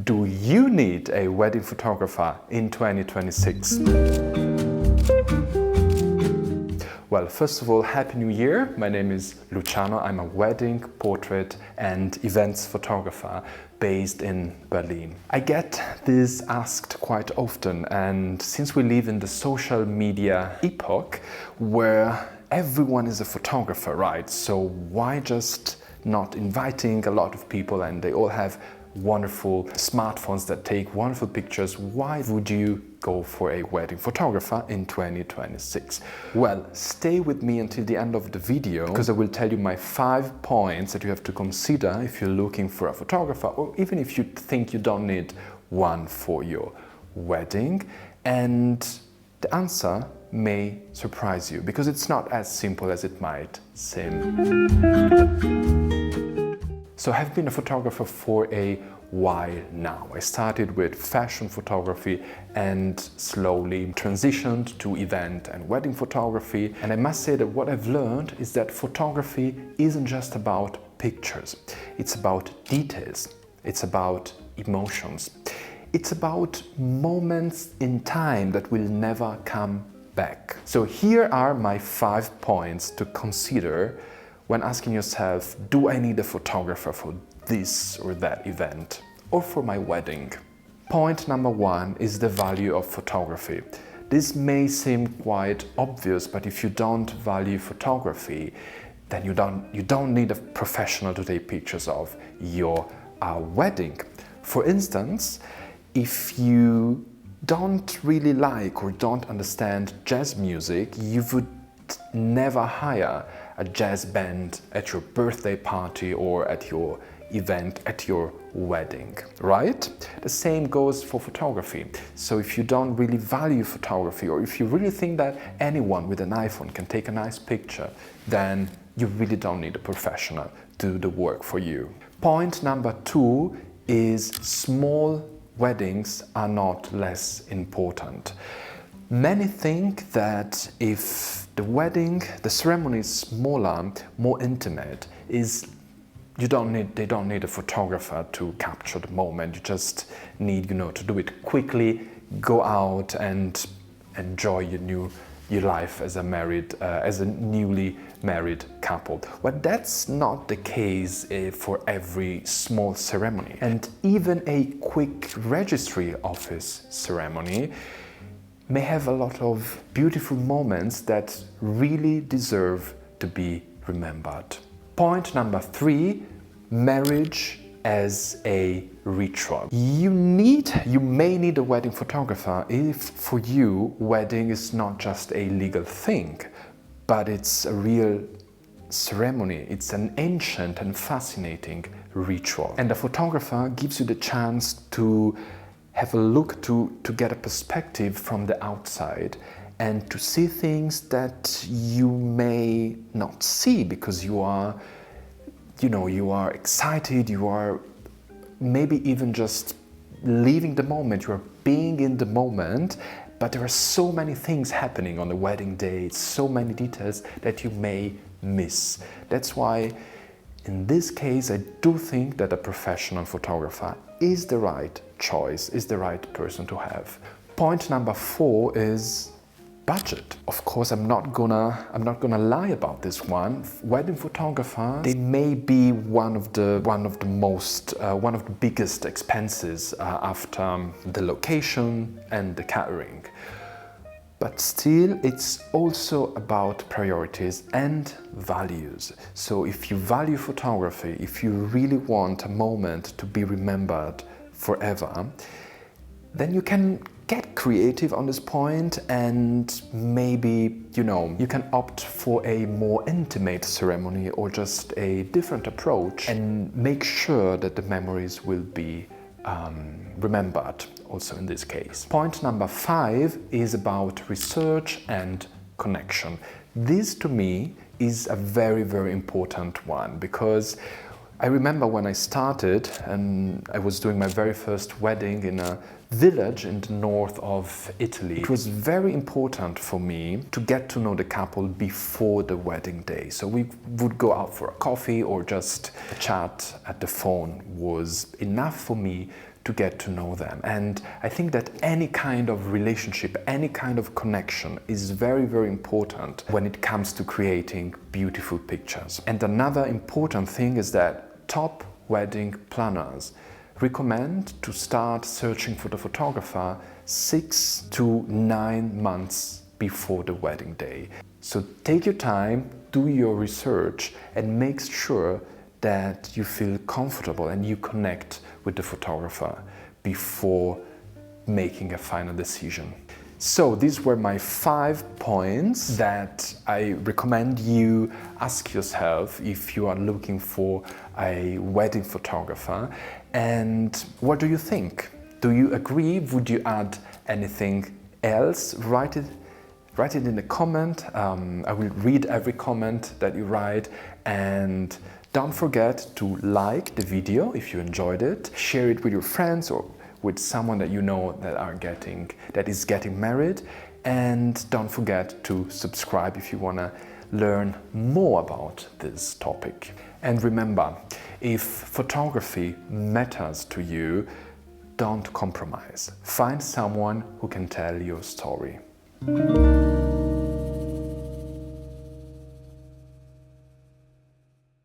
Do you need a wedding photographer in 2026? Well, first of all, Happy New Year. My name is Luciano. I'm a wedding, portrait and events photographer based in Berlin. I get this asked quite often, and since we live in the social media epoch where everyone is a photographer, right? So why just not inviting a lot of people and they all have wonderful smartphones that take wonderful pictures? Why would you go for a wedding photographer in 2026? Well, stay with me until the end of the video because I will tell you my 5 points that you have to consider if you're looking for a photographer, or even if you think you don't need one for your wedding. And the answer may surprise you because it's not as simple as it might seem. So I've been a photographer for a while now. I started with fashion photography and slowly transitioned to event and wedding photography. And I must say that what I've learned is that photography isn't just about pictures. It's about details. It's about emotions. It's about moments in time that will never come back. So here are my 5 points to consider when asking yourself, do I need a photographer for this or that event or for my wedding? Point number 1 is the value of photography. This may seem quite obvious, but if you don't value photography, then you don't need a professional to take pictures of your wedding. For instance, if you don't really like or don't understand jazz music, you would never hire a jazz band at your birthday party or at your event, at your wedding, right? The same goes for photography. So if you don't really value photography, or if you really think that anyone with an iPhone can take a nice picture, then you really don't need a professional to do the work for you. Point number 2 is small weddings are not less important. Many think that if the ceremony is smaller, more intimate, they don't need a photographer to capture the moment. You just need, to do it quickly, go out and enjoy your life as a newly married couple. But that's not the case for every small ceremony. And even a quick registry office ceremony may have a lot of beautiful moments that really deserve to be remembered. Point number 3, marriage as a ritual. You may need a wedding photographer if for you wedding is not just a legal thing, but it's a real ceremony. It's an ancient and fascinating ritual. And a photographer gives you the chance to have a look, to get a perspective from the outside and to see things that you may not see because you are excited, you are maybe even just leaving the moment, you are being in the moment, but there are so many things happening on the wedding day, so many details that you may miss. That's why in this case, I do think that a professional photographer is the right choice, is the right person to have. Point number 4 is budget. Of course, I'm not gonna lie about this one. Wedding photographers, they may be one of the biggest expenses after the location and the catering. But still, it's also about priorities and values. So if you value photography, if you really want a moment to be remembered forever, then you can get creative on this point and maybe, you can opt for a more intimate ceremony or just a different approach and make sure that the memories will be remembered also in this case. Point number 5 is about research and connection. This to me is a very, very important one because I remember when I started and I was doing my very first wedding in a village in the north of Italy. It was very important for me to get to know the couple before the wedding day. So we would go out for a coffee or just a chat at the phone was enough for me to get to know them. And I think that any kind of relationship, any kind of connection is very, very important when it comes to creating beautiful pictures. And another important thing is that top wedding planners recommend to start searching for the photographer 6 to 9 months before the wedding day. So take your time, do your research, and make sure that you feel comfortable and you connect with the photographer before making a final decision. So these were my 5 points that I recommend you ask yourself if you are looking for a wedding photographer. And what do you think? Do you agree? Would you add anything else? Write it in the comment. I will read every comment that you write, and don't forget to like the video if you enjoyed it, share it with your friends or with someone that you know that is getting married, and don't forget to subscribe if you want to learn more about this topic. And remember, if photography matters to you, don't compromise. Find someone who can tell your story.